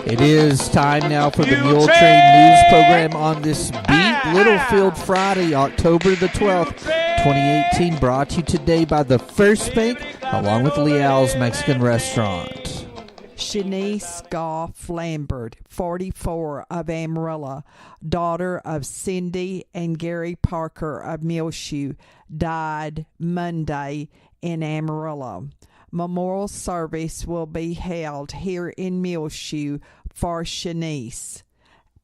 It is time now for the Muletrain news program on this Beat Littlefield Friday, October the 12th, 2018, brought to you today by the First Bank, along with Leal's Mexican Restaurant. Shanice Goff Lambert, 44, of Amarillo, daughter of Cindy and Gary Parker of Muleshoe, died Monday in Amarillo. Memorial service will be held here in Muleshoe for Shanice,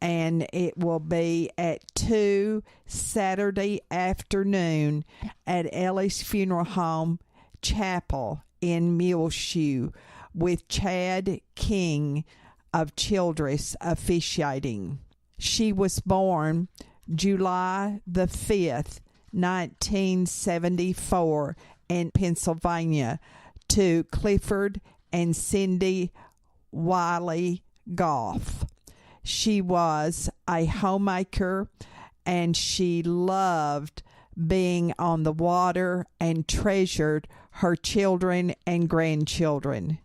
and it will be at 2 Saturday afternoon at Ellie's Funeral Home Chapel in Muleshoe, with Chad King of Childress officiating. She was born July the 5th, 1974 in Pennsylvania to Clifford and Cindy Wiley Goff. She was a homemaker and she loved being on the water and treasured her children and grandchildren.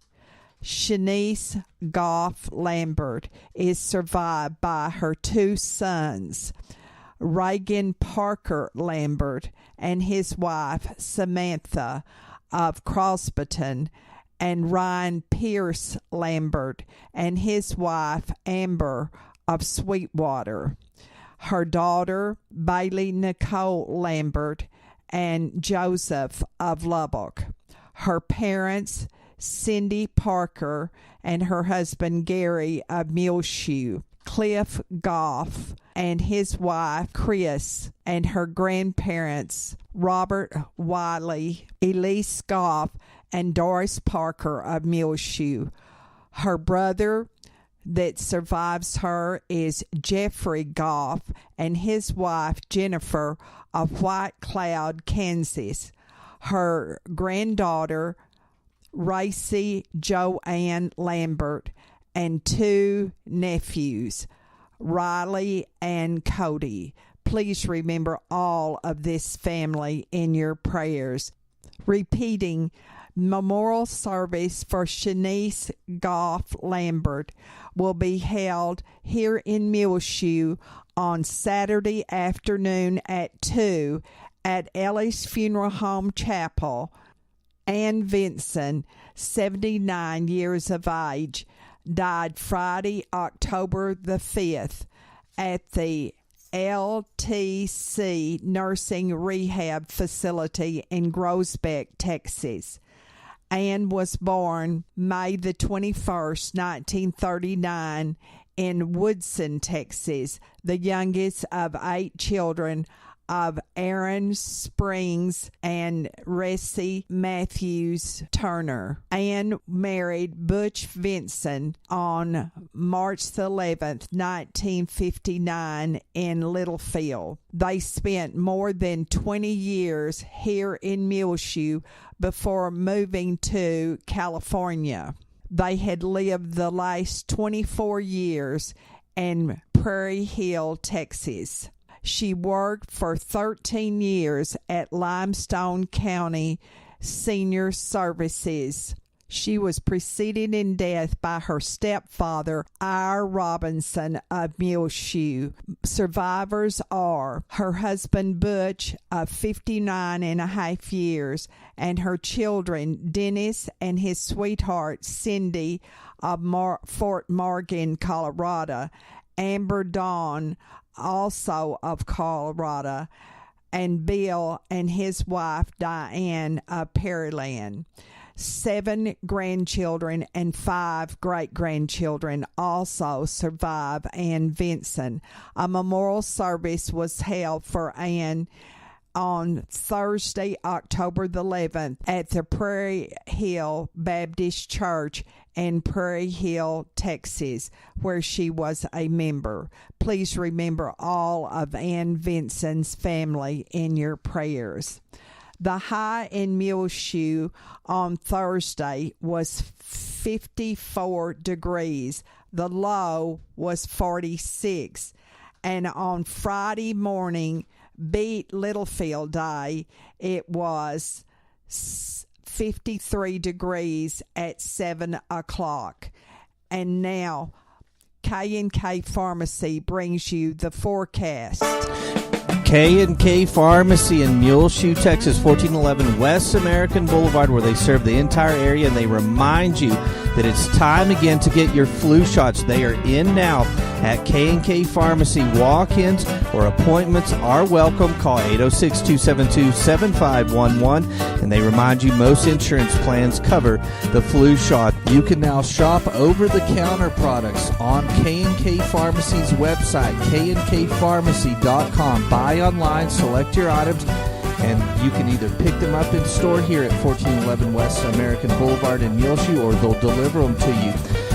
Shanice Goff Lambert is survived by her 2 sons, Reagan Parker Lambert and his wife Samantha of Crosbyton, and Ryan Pierce Lambert and his wife Amber of Sweetwater, her daughter Bailey Nicole Lambert and Joseph of Lubbock, her parents Cindy Parker and her husband Gary of Muleshoe, Cliff Goff and his wife Chris, and her grandparents Robert Wiley, Elise Goff, and Doris Parker of Muleshoe. Her brother that survives her is Jeffrey Goff and his wife Jennifer of White Cloud, Kansas. Her granddaughter Racy Joanne Lambert, and 2 nephews, Riley and Cody. Please remember all of this family in your prayers. Repeating, memorial service for Shanice Goff Lambert will be held here in Muleshoe on Saturday afternoon at 2 at Ellie's Funeral Home Chapel. Ann Vinson, 79 years of age, died Friday, October the 5th at the LTC Nursing Rehab Facility in Groesbeck, Texas. Ann was born May the 21st, 1939 in Woodson, Texas, the youngest of 8 children of Aaron Springs and Ressie Matthews Turner. Ann married Butch Vinson on March the 11th, 1959 in Littlefield. They spent more than 20 years here in Muleshoe before moving to California. They had lived the last 24 years in Prairie Hill, Texas. She worked for 13 years at Limestone County Senior Services. She was preceded in death by her stepfather, Ira Robinson of Muleshoe. Survivors are her husband, Butch, of 59 and a half years, and her children, Dennis and his sweetheart, Cindy, of Fort Morgan, Colorado, Amber Dawn, also of Colorado, and Bill and his wife Diane of Pearland. 7 grandchildren and 5 great-grandchildren also survive Ann Vinson. A memorial service was held for Ann on Thursday, October the 11th at the Prairie Hill Baptist Church in Prairie Hill, Texas, where she was a member. Please remember all of Ann Vinson's family in your prayers. The high in Muleshoe on Thursday was 54 degrees. The low was 46. And on Friday morning, Beat Littlefield Day, it was 53 degrees at 7 o'clock. And now, Knk Pharmacy brings you the forecast. Knk Pharmacy in Muleshoe, Texas, 1411 West American Boulevard, where they serve the entire area, and they remind you that it's time again to get your flu shots. They are in now at Knk Pharmacy. Walk-ins or appointments are welcome. Call 806-272-7511, and they remind you most insurance plans cover the flu shot. You can now shop over-the-counter products on Knk Pharmacy's website, knkpharmacy.com. Buy online, select your items, and you can either pick them up in store here at 1411 West American Boulevard in Muleshoe, or they'll deliver them to you.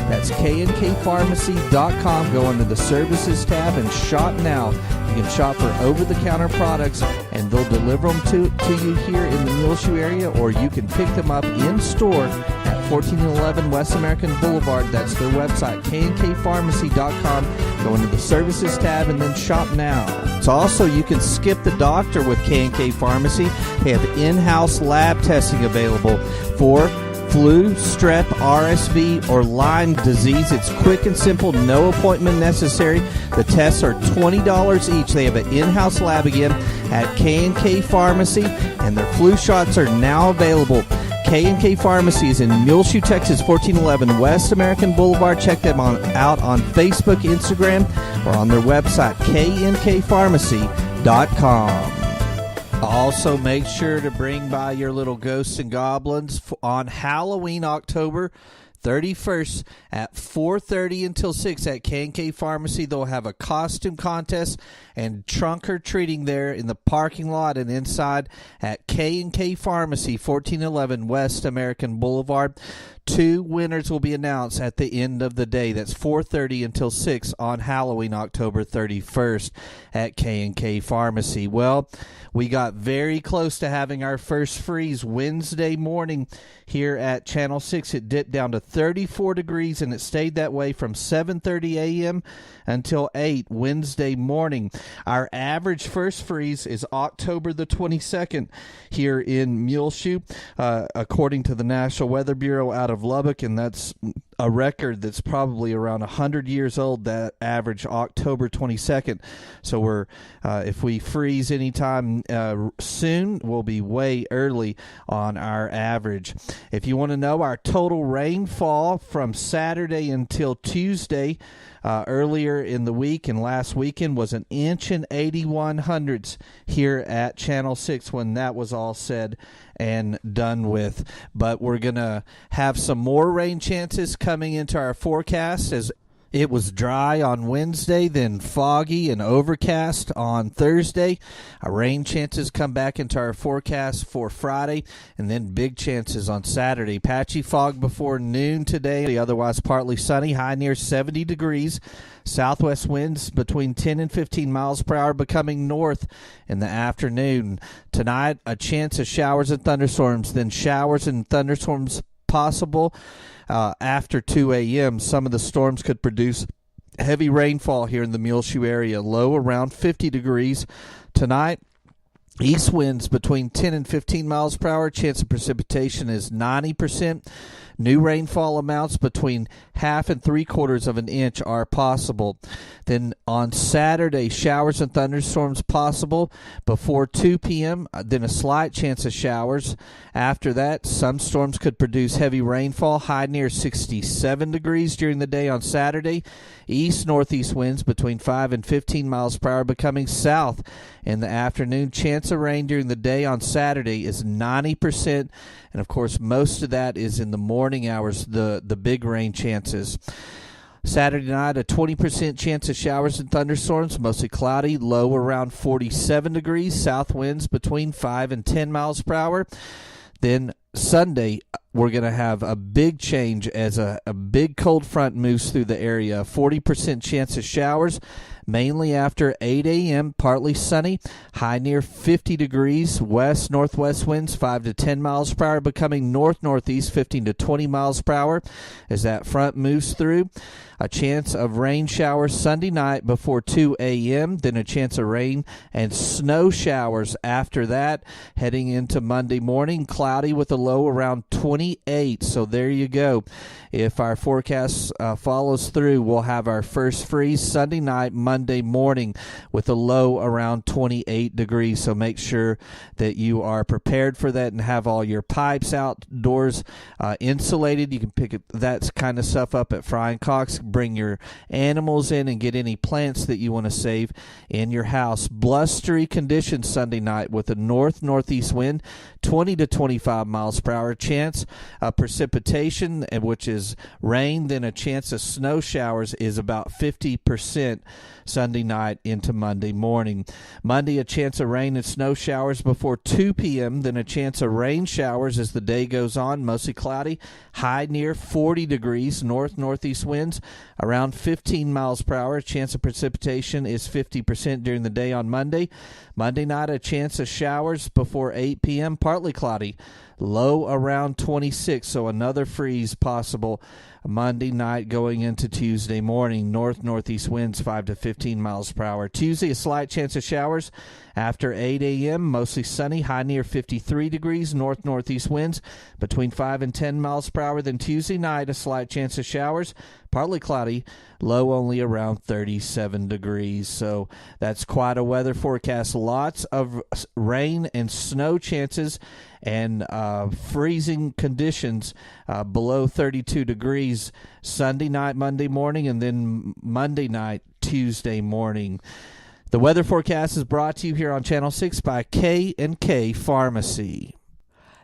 That's knkpharmacy.com. Go under the Services tab and shop now. You can shop for over-the-counter products, and they'll deliver them to you here in the Muleshoe area, or you can pick them up in store at 1411 West American Boulevard. That's their website, knkpharmacy.com. Go into the Services tab and then shop now. So also, you can skip the doctor with Knk Pharmacy. They have in-house lab testing available for flu, strep, RSV, or Lyme disease. It's quick and simple, no appointment necessary. The tests are $20 each. They have an in-house lab again at Knk Pharmacy, and their flu shots are now available. Knk Pharmacy is in Muleshoe, Texas, 1411 West American Boulevard. Check them out on Facebook, Instagram, or on their website, knkpharmacy.com. Also, make sure to bring by your little ghosts and goblins on Halloween, October 31st at 4:30 until 6 at Knk Pharmacy. They'll have a costume contest and trunk or treating there in the parking lot and inside at Knk Pharmacy, 1411 West American Boulevard. 2 winners will be announced at the end of the day. That's 4:30 until 6 on Halloween, October 31st at Knk Pharmacy. Well, we got very close to having our first freeze Wednesday morning here at Channel 6. It dipped down to 34 degrees, and it stayed that way from 7:30 a.m. until 8 Wednesday morning. Our average first freeze is October the 22nd here in Muleshoe, according to the National Weather Bureau out of Lubbock, and that's a record that's probably around 100 years old, that average October 22nd. So we're if we freeze anytime soon, we'll be way early on our average. If you want to know our total rainfall from Saturday until Tuesday, earlier in the week and last weekend was 1 inch and 81 hundredths here at Channel 6 when that was all said and done with. But we're going to have some more rain chances coming into our forecast, as it was dry on Wednesday, then foggy and overcast on Thursday. Our rain chances come back into our forecast for Friday, and then big chances on Saturday. Patchy fog before noon today, otherwise partly sunny, high near 70 degrees. Southwest winds between 10 and 15 miles per hour becoming north in the afternoon. Tonight, a chance of showers and thunderstorms, then showers and thunderstorms possible after 2 a.m. Some of the storms could produce heavy rainfall here in the Muleshoe area. Low around 50 degrees. Tonight, east winds between 10 and 15 miles per hour. Chance of precipitation is 90%. New rainfall amounts between 1/2 and 3/4 of an inch are possible. Then on Saturday, showers and thunderstorms possible before 2 p.m., then a slight chance of showers. After that, some storms could produce heavy rainfall, high near 67 degrees during the day on Saturday. East-northeast winds between 5 and 15 miles per hour becoming south in the afternoon. Chance of rain during the day on Saturday is 90%, and of course most of that is in the morning hours, the big rain chances. Saturday night, a 20% chance of showers and thunderstorms, mostly cloudy, low around 47 degrees, south winds between 5 and 10 miles per hour. Then Sunday, we're going to have a big change as a big cold front moves through the area. 40% chance of showers, mainly after 8 a.m., partly sunny, high near 50 degrees, west-northwest winds 5 to 10 miles per hour, becoming north-northeast 15 to 20 miles per hour as that front moves through. A chance of rain showers Sunday night before 2 a.m., then a chance of rain and snow showers after that. Heading into Monday morning, cloudy with a low around 28. So there you go. If our forecast follows through, we'll have our first freeze Sunday night, Monday morning with a low around 28 degrees. So make sure that you are prepared for that and have all your pipes outdoors insulated. You can pick that kind of stuff up at Frying Cox. Bring your animals in and get any plants that you want to save in your house. Blustery conditions Sunday night with a north-northeast wind, 20 to 25 miles per hour. Chance of precipitation, which is rain, then a chance of snow showers is about 50% Sunday night into Monday morning. Monday, a chance of rain and snow showers before 2 p.m., then a chance of rain showers as the day goes on, mostly cloudy, high near 40 degrees, north-northeast winds around 15 miles per hour. Chance of precipitation is 50% during the day on Monday. Monday night, a chance of showers before 8 p.m., partly cloudy, low around 26, so another freeze possible Monday night going into Tuesday morning. North-northeast winds 5 to 15 miles per hour. Tuesday, a slight chance of showers after 8 a.m., mostly sunny, high near 53 degrees, north-northeast winds between 5 and 10 miles per hour. Then Tuesday night, a slight chance of showers, partly cloudy, low only around 37 degrees. So that's quite a weather forecast. Lots of rain and snow chances and freezing conditions below 32 degrees Sunday night, Monday morning, and then Monday night, Tuesday morning. The weather forecast is brought to you here on Channel 6 by Knk Pharmacy.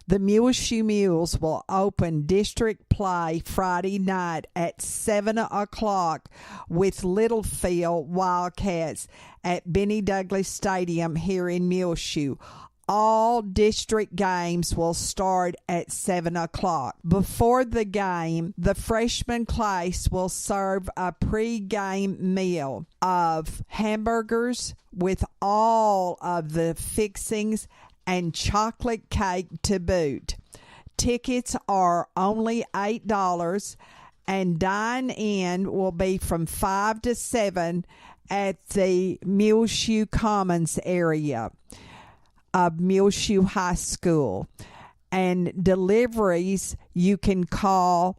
The Muleshoe Mules will open district play Friday night at 7 o'clock with Littlefield Wildcats at Benny Douglas Stadium here in Muleshoe. All district games will start at 7 o'clock. Before the game, the freshman class will serve a pre-game meal of hamburgers with all of the fixings and chocolate cake to boot. Tickets are only $8, and dine-in will be from 5 to 7 at the Muleshoe Commons area of Muleshoe High School. And deliveries, you can call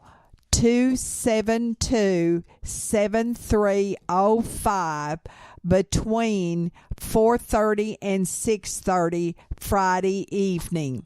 272-7305 between 4:30 and 6:30 Friday evening.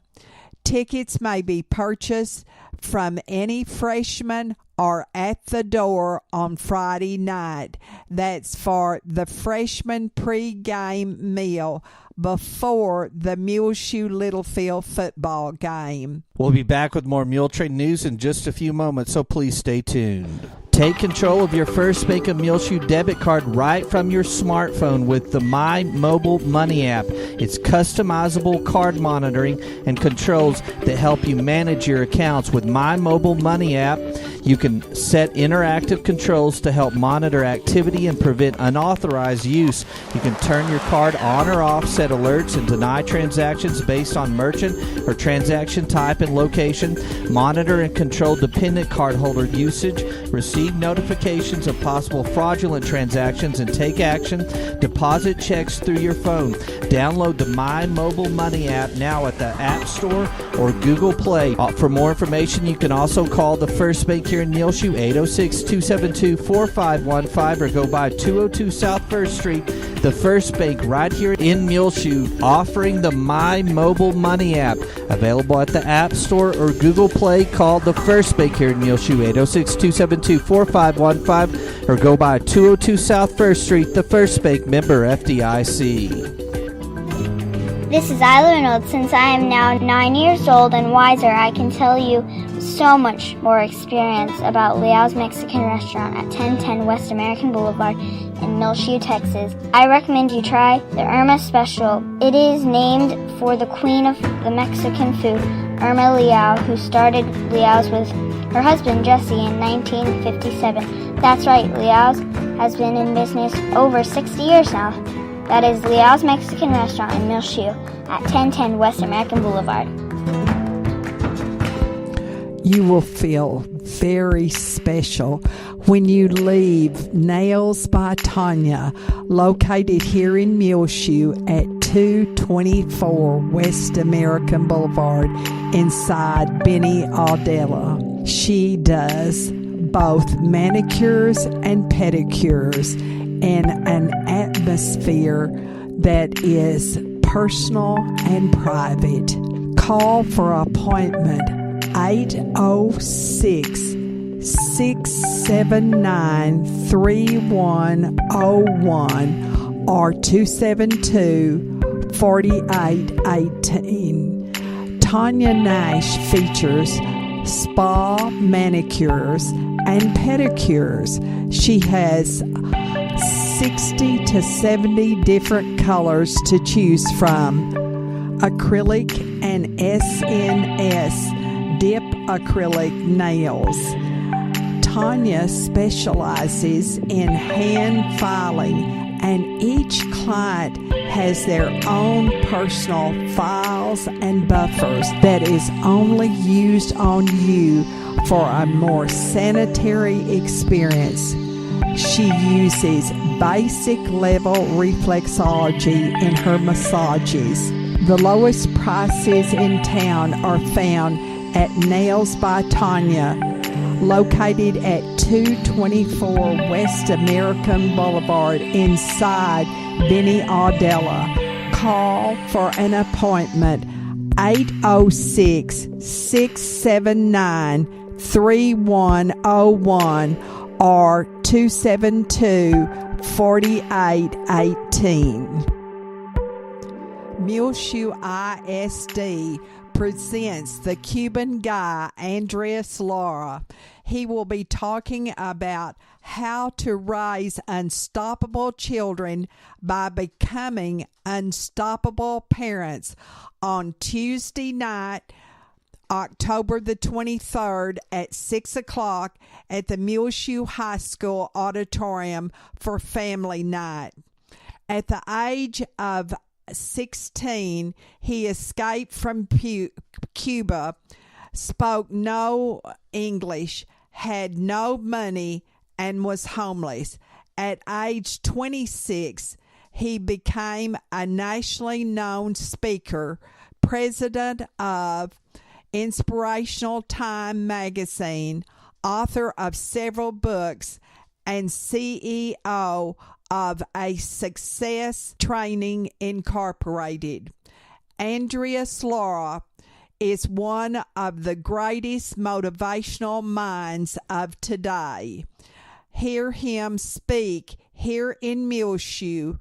Tickets may be purchased from any freshman or at the door on Friday night. That's for the freshman pre-game meal before the Muleshoe Littlefield football game. We'll be back with more Muletrain news in just a few moments, so please stay tuned. Take control of your First Bank of Muleshoe debit card right from your smartphone with the My Mobile Money app. It's customizable card monitoring and controls that help you manage your accounts. With My Mobile Money app, you can set interactive controls to help monitor activity and prevent unauthorized use. You can turn your card on or off, set alerts, and deny transactions based on merchant or transaction type and location, monitor and control dependent cardholder usage, receive notifications of possible fraudulent transactions, and take action, deposit checks through your phone. Download the My Mobile Money app now at the App Store or Google Play. For more information, you can also call the First Bank here in Muleshoe, 806-272-4515, or go by 202 South 1st Street. The First Bank right here in Muleshoe, offering the My Mobile Money app. Available at the App Store or Google Play. Call the First Bank here in Muleshoe, 806-272-4515, or go by 202 South 1st Street. The First Bank, member FDIC. This is Isla Reynolds. Since I am now 9 years old and wiser, I can tell you so much more experience about Liao's Mexican Restaurant at 1010 West American Boulevard in Muleshoe, Texas. I recommend you try the Irma Special. It is named for the queen of the Mexican food, Irma Liao, who started Liao's with her husband Jesse in 1957. That's right, Liao's has been in business over 60 years now. That is Liao's Mexican Restaurant in Muleshoe at 1010 West American Boulevard. You will feel very special when you leave Nails by Tanya, located here in Muleshoe at 224 West American Boulevard inside Benny Aldella. She does both manicures and pedicures in an atmosphere that is personal and private. Call for appointment 806-679-3101 or 272-4818. Tanya Nash features spa manicures and pedicures. She has 60 to 70 different colors to choose from. Acrylic and SNS dip acrylic nails. Tanya specializes in hand filing, and each client has their own personal files and buffers that is only used on you for a more sanitary experience. She uses basic level reflexology in her massages. The lowest prices in town are found at Nails by Tanya, located at 224 West American Boulevard inside Benny Aldella. Call for an appointment 806-679-3101 or 272-4818. Muleshoe ISD presents the Cuban guy, Andres Lara. He will be talking about how to raise unstoppable children by becoming unstoppable parents on Tuesday night, October the 23rd at 6 o'clock at the Muleshoe High School Auditorium for Family Night. At the age of 16, he escaped from Cuba, spoke no English, had no money, and was homeless. At age 26, he became a nationally known speaker, president of Inspirational Time magazine, author of several books, and CEO of a Success Training Incorporated. Andreas Lara is one of the greatest motivational minds of today. Hear him speak here in Muleshoe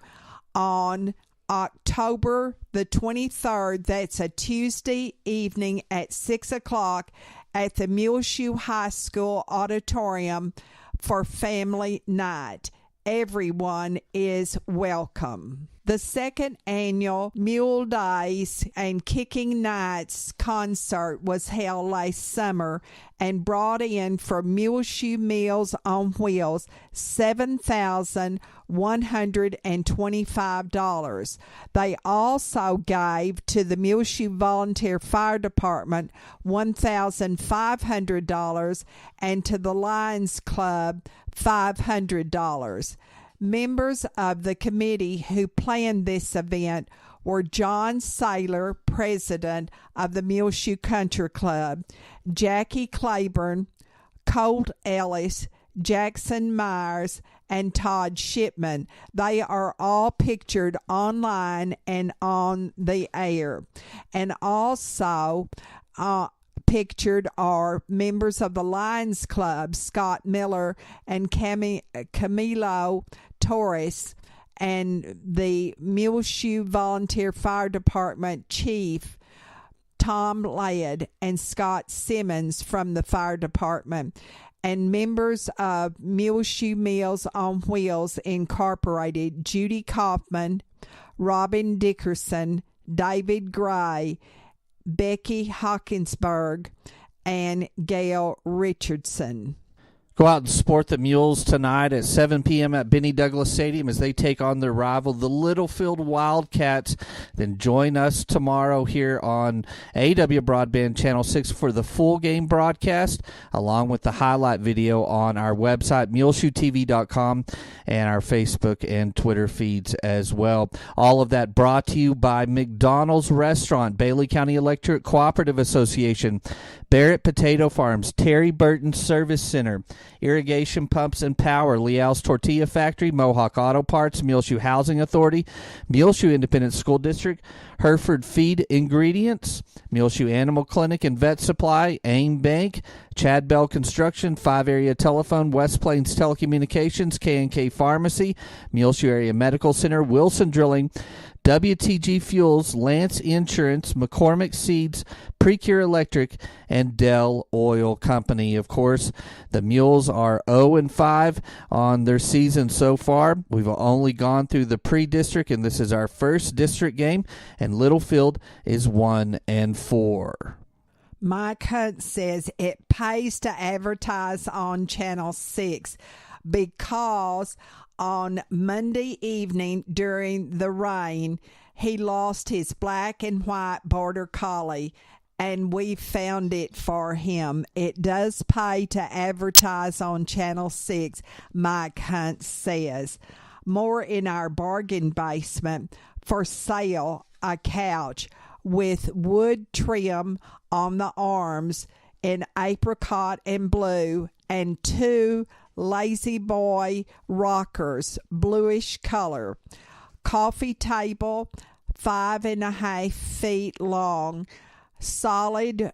on October the 23rd. That's a Tuesday evening at 6 o'clock at the Muleshoe High School Auditorium for Family Night. Everyone is welcome. The second annual Mule Days and Kicking Nights concert was held last summer and brought in for Muleshoe Meals on Wheels $7,125. They also gave to the Muleshoe Volunteer Fire Department $1,500 and to the Lions Club $500. Members of the committee who planned this event were John Saylor, president of the Muleshoe Country Club, Jackie Claiborne, Colt Ellis, Jackson Myers, and Todd Shipman. They are all pictured online and on the air. And also pictured are members of the Lions Club, Scott Miller and Camilo Torres, and the Muleshoe Volunteer Fire Department Chief Tom Ladd and Scott Simmons from the fire department, and members of Muleshoe Meals on Wheels Incorporated, Judy Kaufman, Robin Dickerson, David Gray, Becky Hawkinsberg, and Gail Richardson. Go out and support the Mules tonight at 7 p.m. at Benny Douglas Stadium as they take on their rival, the Littlefield Wildcats. Then join us tomorrow here on AW Broadband Channel 6 for the full game broadcast, along with the highlight video on our website, muleshoetv.com, and our Facebook and Twitter feeds as well. All of that brought to you by McDonald's Restaurant, Bailey County Electric Cooperative Association, Barrett Potato Farms, Terry Burton Service Center, Irrigation Pumps and Power, Leal's Tortilla Factory, Mohawk Auto Parts, Muleshoe Housing Authority, Muleshoe Independent School District, Hereford Feed Ingredients, Muleshoe Animal Clinic and Vet Supply, AIM Bank, Chad Bell Construction, 5 Area Telephone, West Plains Telecommunications, Knk Pharmacy, Muleshoe Area Medical Center, Wilson Drilling, WTG Fuels, Lance Insurance, McCormick Seeds, Precure Electric, and Dell Oil Company. Of course, the Mules are 0-5 on their season so far. We've only gone through the pre-district, and this is our first district game, and Littlefield is 1-4. Mike Hunt says it pays to advertise on Channel 6 because on Monday evening during the rain, he lost his black and white border collie, and we found it for him. It does pay to advertise on Channel 6, Mike Hunt says. More in our bargain basement. For sale, a couch with wood trim on the arms in apricot and blue, and 2 Lazy Boy rockers, bluish color. Coffee table, 5.5 feet long, solid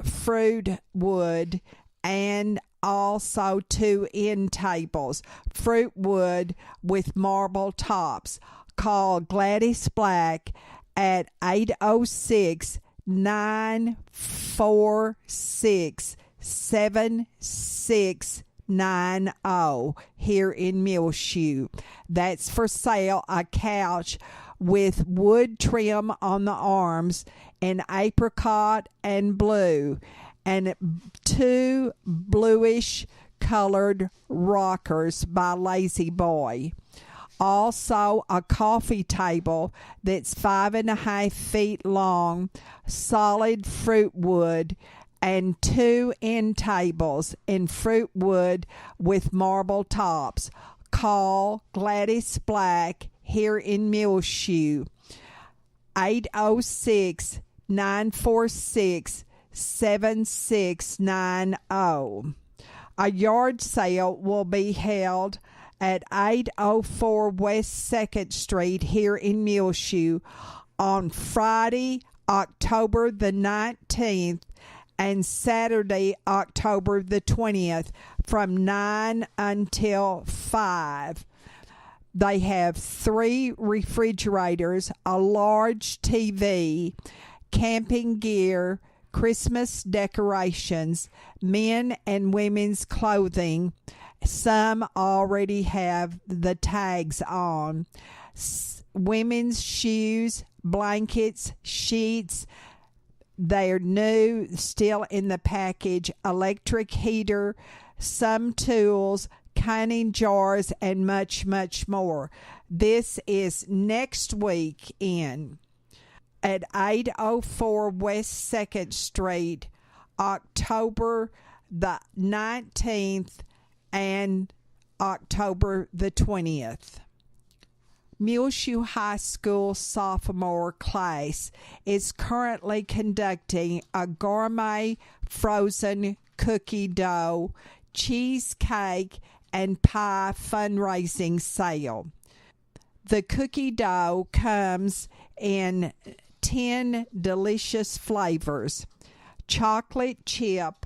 fruit wood, and also 2 end tables, fruit wood with marble tops. Call Gladys Black at 806-946-7690 here in Muleshoe. That's for sale, a couch with wood trim on the arms in apricot and blue, and 2 bluish colored rockers by Lazy Boy. Also, a coffee table that's 5.5 feet long, solid fruit wood, and 2 end tables in fruit wood with marble tops. Call Gladys Black here in Muleshoe, 806-946-7690. A yard sale will be held at 804 West 2nd Street here in Muleshoe on Friday, October the 19th, and Saturday, October the 20th, from 9 until 5. They have 3 refrigerators, a large TV, camping gear, Christmas decorations, men and women's clothing. Some already have the tags on. Women's shoes, blankets, sheets. They're new, still in the package. Electric heater, some tools, canning jars, and much, much more. This is next weekend at 804 West 2nd Street, October the 19th and October the 20th. Muleshoe High School sophomore class is currently conducting a gourmet frozen cookie dough, cheesecake, and pie fundraising sale. The cookie dough comes in 10 delicious flavors: chocolate chip,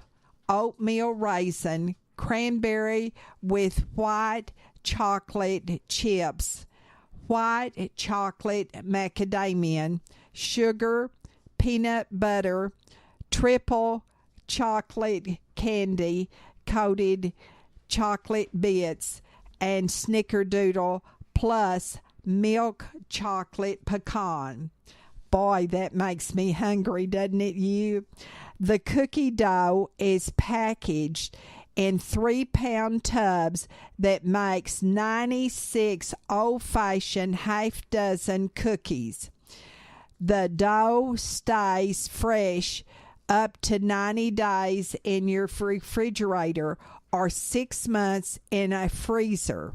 oatmeal raisin, cranberry with white chocolate chips, white chocolate macadamia, sugar, peanut butter, triple chocolate candy coated chocolate bits, and snickerdoodle plus milk chocolate pecan. boy, that makes me hungry, doesn't it, you? The cookie dough is packaged in 3-pound tubs that makes 96 old-fashioned half-dozen cookies. The dough stays fresh up to 90 days in your refrigerator or 6 months in a freezer.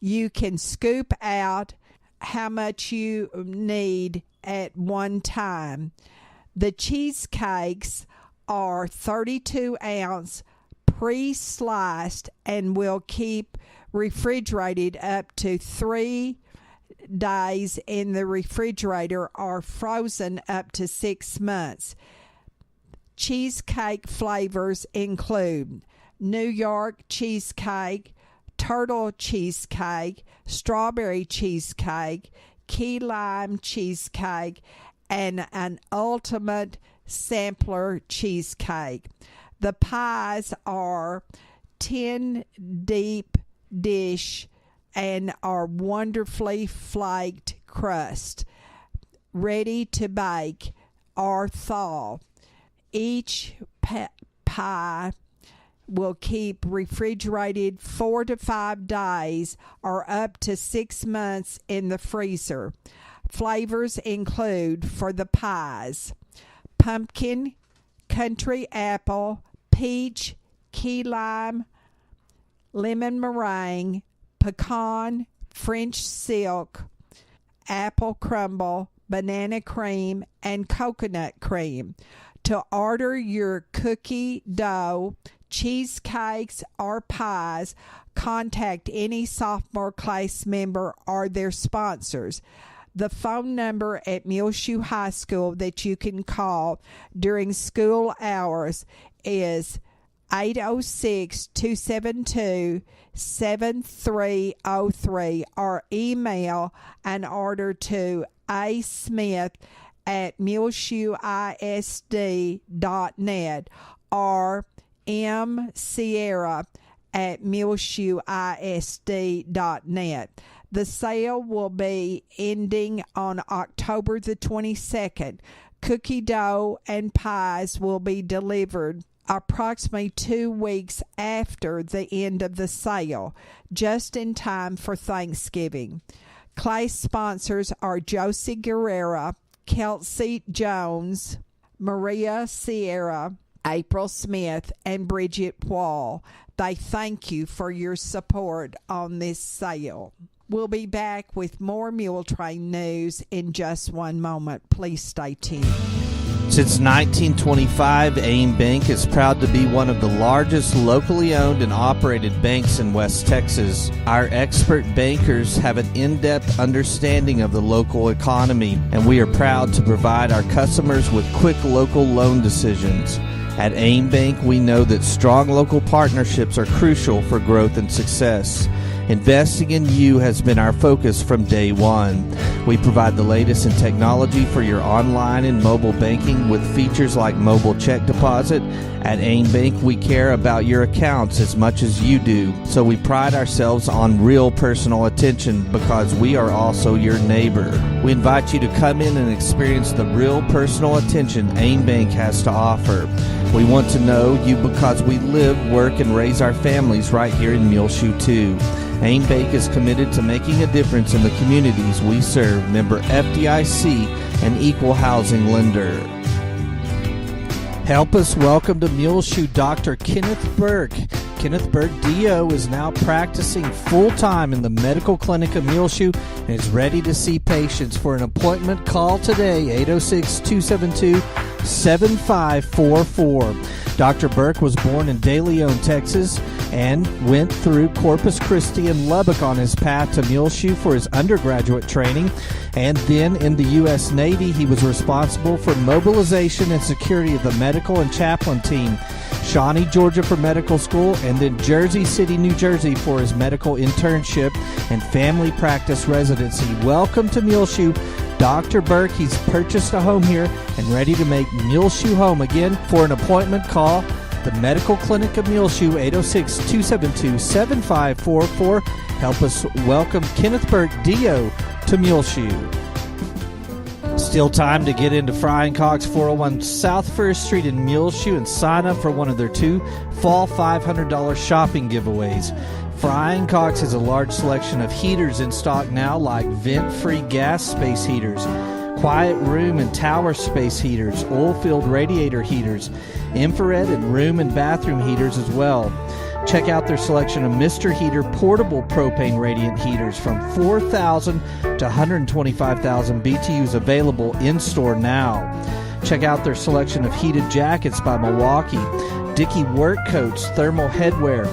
You can scoop out how much you need at one time. The cheesecakes are 32-ounce pre-sliced and will keep refrigerated up to 3 days in the refrigerator or frozen up to 6 months. Cheesecake flavors include New York cheesecake, turtle cheesecake, strawberry cheesecake, key lime cheesecake, and an ultimate sampler cheesecake. The pies are 10 deep dish and are wonderfully flaked crust, ready to bake or thaw. Each pie will keep refrigerated 4 to 5 days or up to 6 months in the freezer. Flavors include for the pies: pumpkin, country apple, peach, key lime, lemon meringue, pecan, French silk, apple crumble, banana cream, and coconut cream. To order your cookie dough, cheesecakes, or pies, contact any sophomore class member or their sponsors. The phone number at Muleshoe High School that you can call during school hours is 806-272-7303 or email an order to asmith@muleshoeisd.net or msierra@muleshoeisd.net. The sale will be ending on October the 22nd. Cookie dough and pies will be delivered approximately 2 weeks after the end of the sale, just in time for Thanksgiving. Class sponsors are Josie Guerrera, Kelsey Jones, Maria Sierra, April Smith, and Bridget Wall. They thank you for your support on this sale. We'll be back with more Muletrain news in just one moment. Please stay tuned. Since 1925, AIM Bank is proud to be one of the largest locally owned and operated banks in West Texas. Our expert bankers have an in-depth understanding of the local economy, and we are proud to provide our customers with quick local loan decisions. At AIM Bank, we know that strong local partnerships are crucial for growth and success. Investing in you has been our focus from day one. We provide the latest in technology for your online and mobile banking with features like mobile check deposit. At AIM Bank, we care about your accounts as much as you do, so we pride ourselves on real personal attention because we are also your neighbor. We invite you to come in and experience the real personal attention AIM Bank has to offer. We want to know you because we live, work, and raise our families right here in Muleshoe too. AIM Bank is committed to making a difference in the communities we serve. Member FDIC, an equal housing lender. Help us welcome to Muleshoe Dr. Kenneth Burke. Kenneth Burke, DO, is now practicing full-time in the medical clinic of Muleshoe and is ready to see patients. For an appointment, call today, 806-272-7544. Dr. Burke was born in De Leon, Texas, and went through Corpus Christi and Lubbock on his path to Muleshoe for his undergraduate training. And then in the U.S. Navy, he was responsible for mobilization and security of the medical and chaplain team. Shawnee, Georgia for medical school, and then Jersey City, New Jersey for his medical internship and family practice residency. Welcome to Muleshoe, Dr. Burke. He's purchased a home here and ready to make Muleshoe home again. For an appointment, call the Medical Clinic of Muleshoe, 806-272-7544. Help us welcome Kenneth Burke, DO, to Muleshoe. Still Still time to get into Frying Cock's 401 South First Street in Muleshoe and sign up for one of their 2 fall $500 shopping giveaways. Frying Cock's has a large selection of heaters in stock now, like vent-free gas space heaters, quiet room and tower space heaters, oil-filled radiator heaters, infrared and room and bathroom heaters as well. Check out their selection of Mr. Heater portable propane radiant heaters from 4,000 to 125,000 BTUs available in-store now. Check out their selection of heated jackets by Milwaukee, Dickie work coats, thermal headwear,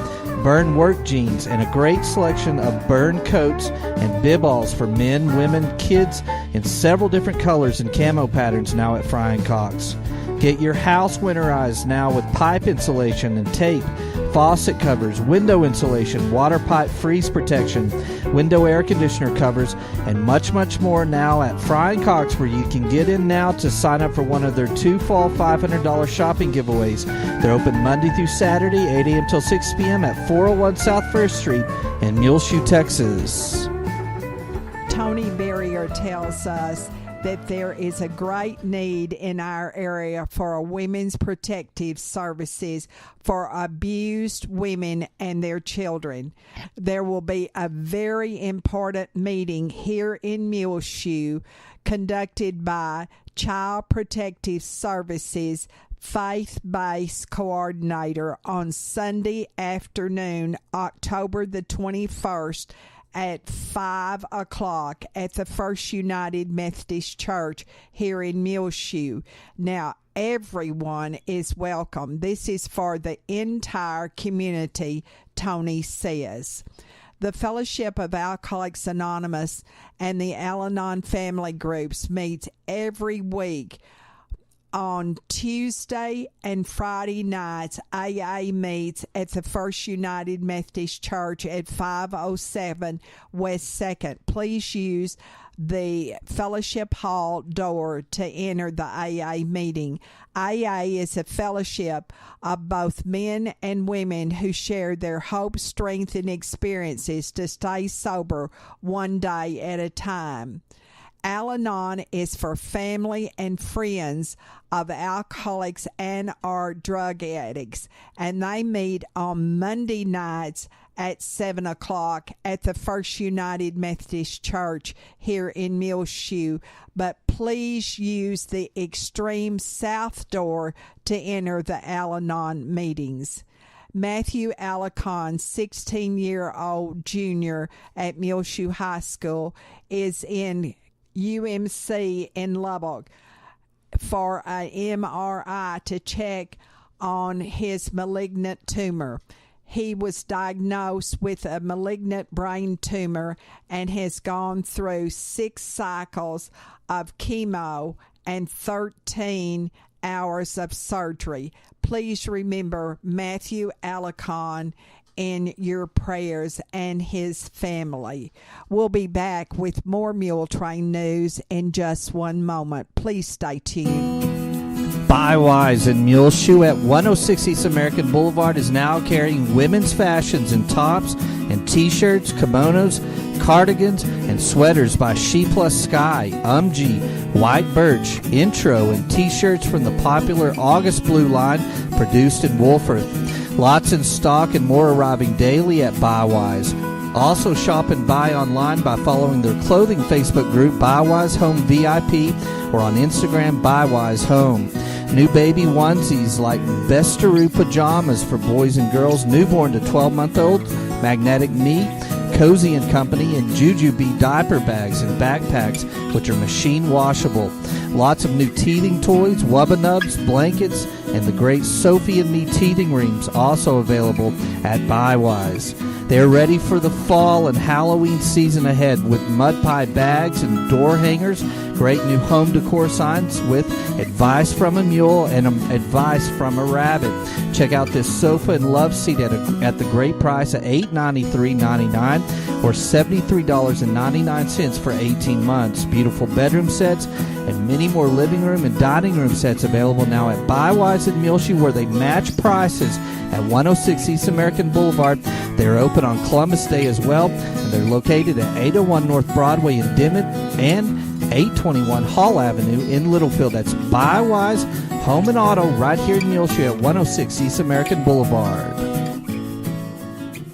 Burn work jeans, and a great selection of Burn coats and bib-alls for men, women, kids in several different colors and camo patterns now at Frying Cock's. Get your house winterized now with pipe insulation and tape, faucet covers, window insulation, water pipe freeze protection, window air conditioner covers, and much, much more now at Frying Cock's, where you can get in now to sign up for one of their 2 fall $500 shopping giveaways. They're open Monday through Saturday, 8 a.m. till 6 p.m. at 401 South First Street in Muleshoe, Texas. Tony Barrier tells us that there is a great need in our area for a women's protective services for abused women and their children. There will be a very important meeting here in Muleshoe conducted by Child Protective Services faith-based coordinator on Sunday afternoon, October the 21st, at 5 o'clock at the First United Methodist Church here in Muleshoe. Now, everyone is welcome. This is for the entire community, Tony says. The Fellowship of Alcoholics Anonymous and the Al-Anon family groups meets every week. On Tuesday and Friday nights, AA meets at the First United Methodist Church at 507 West 2nd. Please use the Fellowship Hall door to enter the AA meeting. AA is a fellowship of both men and women who share their hope, strength, and experiences to stay sober one day at a time. Al-Anon is for family and friends of alcoholics and or drug addicts, and they meet on Monday nights at 7 o'clock at the First United Methodist Church here in Muleshoe. But please use the extreme south door to enter the Al-Anon meetings. Matthew Alicon, 16-year-old junior at Muleshoe High School, is in UMC in Lubbock for an MRI to check on his malignant tumor. He was diagnosed with a malignant brain tumor and has gone through 6 cycles of chemo and 13 hours of surgery. Please remember Matthew Alicon in your prayers and his family. We'll be back with more Muletrain news in just one moment. Please stay tuned. Buy Wise in Muleshoe at 106 East American Boulevard is now carrying women's fashions in tops and t-shirts, kimonos, cardigans, and sweaters by She Plus Sky, White Birch, Intro, and t-shirts from the popular August Blue line produced in Wolford. Lots in stock and more arriving daily at Buywise. Also shop and buy online by following their clothing Facebook group Buywise Home VIP or on Instagram Buywise Home. New baby onesies like Vestaroo pajamas for boys and girls newborn to 12-month-old, Magnetic Me, Cozy & Company, and Jujubee diaper bags and backpacks, which are machine washable. Lots of new teething toys, Wubba Nubs, blankets, and the great Sophie and Me teething rings also available at Buywise. They're ready for the fall and Halloween season ahead with mud pie bags and door hangers, great new home decor signs with advice from a mule and advice from a rabbit. Check out this sofa and love seat at the great price of $893.99 or $73.99 for 18 months. Beautiful bedroom sets and many more living room and dining room sets available now at Buywise in Muleshoe, where they match prices at 106 East American Boulevard. They're open on Columbus Day as well, and they're located at 801 North Broadway in Dimmitt and 821 Hall Avenue in Littlefield. That's Buywise Home and Auto right here in Muleshoe at 106 East American Boulevard.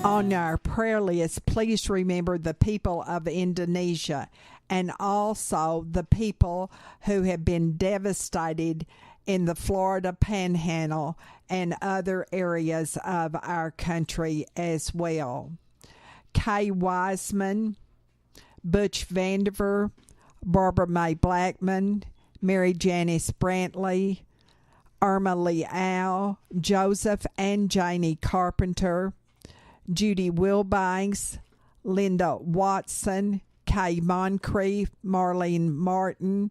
On our prayer list, please remember the people of Indonesia and also the people who have been devastated in the Florida Panhandle and other areas of our country as well. Kay Wiseman, Butch Vandiver, Barbara Mae Blackman, Mary Janice Brantley, Irma Lee Al, Joseph and Janie Carpenter, Judy Wilbanks, Linda Watson, Kay Moncrief, Marlene Martin,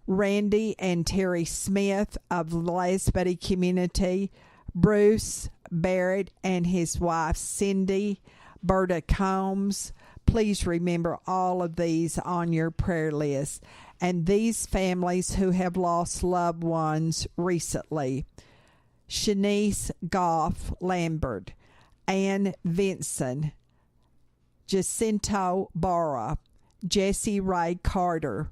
Randy and Terry Smith of the Last Buddy community, Bruce Barrett and his wife Cindy, Berta Combs. Please remember all of these on your prayer list. And these families who have lost loved ones recently: Shanice Goff Lambert, Ann Vinson, Jacinto Barra, Jesse Ray Carter,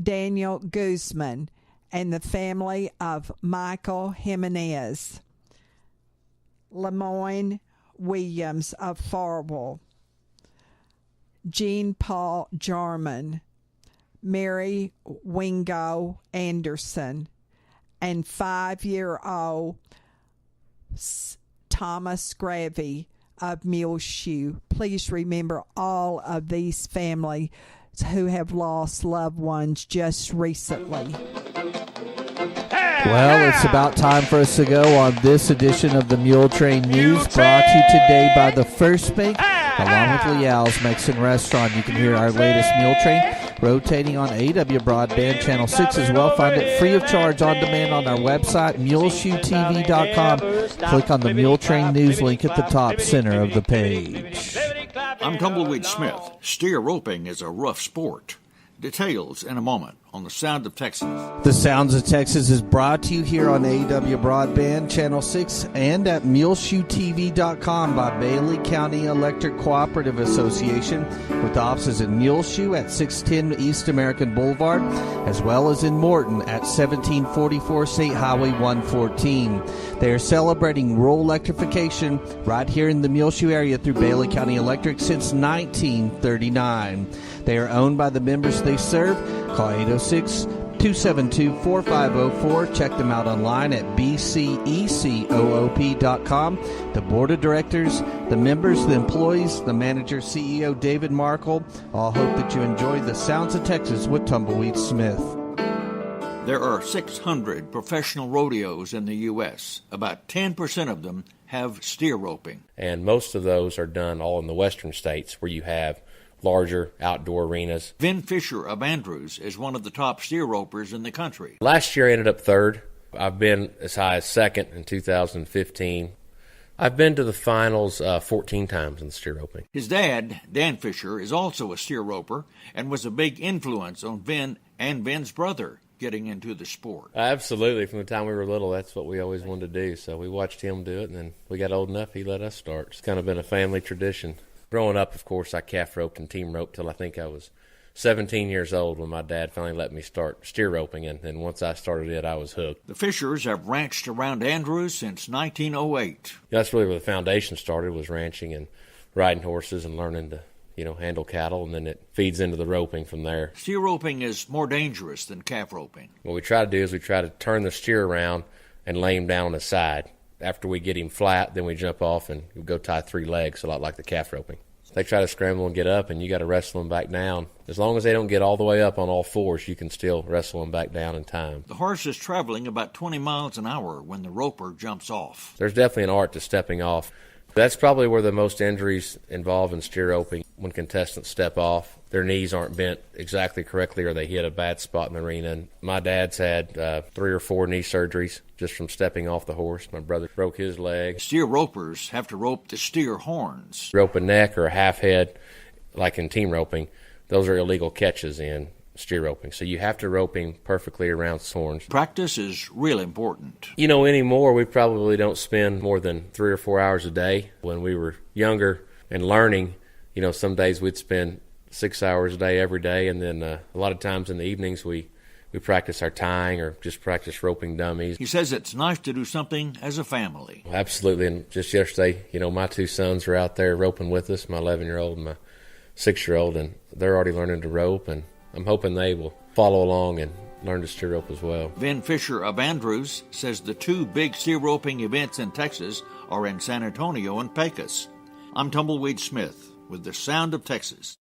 Daniel Guzman, and the family of Michael Jimenez, Lemoyne Williams of Farwell, Jean Paul Jarman, Mary Wingo Anderson, and 5-year-old Thomas Gravy of Muleshoe. Please remember all of these families who have lost loved ones just recently. Well, it's about time for us to go on this edition of the Muletrain News, brought to you today by the First Bank, along with Leal's Mexican Restaurant. You can hear our latest Muletrain rotating on AW Broadband Channel 6 as well. Find it free of charge on demand on our website, muleshoetv.com. Click on the Muletrain News link at the top center of the page. I'm Tumbleweed Smith. Steer roping is a rough sport. Details in a moment on The Sound of Texas. The Sounds of Texas is brought to you here on AW Broadband Channel 6 and at muleshoetv.com by Bailey County Electric Cooperative Association, with offices in Muleshoe at 610 East American Boulevard, as well as in Morton at 1744 State Highway 114. They are celebrating rural electrification right here in the Muleshoe area through Bailey County Electric since 1939. They are owned by the members they serve. Call 806-272-4504. Check them out online at bcecoop.com. The board of directors, the members, the employees, the manager, CEO David Markle, all hope that you enjoy the Sounds of Texas with Tumbleweed Smith. There are 600 professional rodeos in the U.S. About 10% of them have steer roping. And most of those are done all in the western states where you have larger outdoor arenas. Vin Fisher of Andrews is one of the top steer ropers in the country. Last year I ended up third. I've been as high as second in 2015. I've been to the finals 14 times in the steer roping. His dad, Dan Fisher, is also a steer roper and was a big influence on Vin and Vin's brother getting into the sport. Absolutely. From the time we were little, that's what we always wanted to do. So we watched him do it, and then we got old enough, he let us start. It's kind of been a family tradition. Growing up, of course, I calf roped and team roped till I think I was 17 years old when my dad finally let me start steer roping, and then once I started it, I was hooked. The Fishers have ranched around Andrews since 1908. That's really where the foundation started, was ranching and riding horses and learning to, handle cattle, and then it feeds into the roping from there. Steer roping is more dangerous than calf roping. What we try to do is we try to turn the steer around and lay him down on his side. After we get him flat, then we jump off and we go tie 3 legs, a lot like the calf roping. They try to scramble and get up, and you got to wrestle them back down. As long as they don't get all the way up on all fours, you can still wrestle them back down in time. The horse is traveling about 20 miles an hour when the roper jumps off. There's definitely an art to stepping off. That's probably where the most injuries involve in steer roping. When contestants step off, their knees aren't bent exactly correctly, or they hit a bad spot in the arena. And my dad's had 3 or 4 knee surgeries just from stepping off the horse. My brother broke his leg. Steer ropers have to rope the steer horns. Rope a neck or a half head, like in team roping, those are illegal catches in steer roping. So you have to rope him perfectly around his horns. Practice is real important. Anymore, we probably don't spend more than 3 or 4 hours a day. When we were younger and learning, some days we'd spend 6 hours a day every day, and then a lot of times in the evenings we practice our tying or just practice roping dummies. He says it's nice to do something as a family. Absolutely, and just yesterday, my 2 sons were out there roping with us, my 11-year-old and my 6-year-old, and they're already learning to rope, and I'm hoping they will follow along and learn to steer rope as well. Vin Fisher of Andrews says the 2 big steer roping events in Texas are in San Antonio and Pecos. I'm Tumbleweed Smith with the Sound of Texas.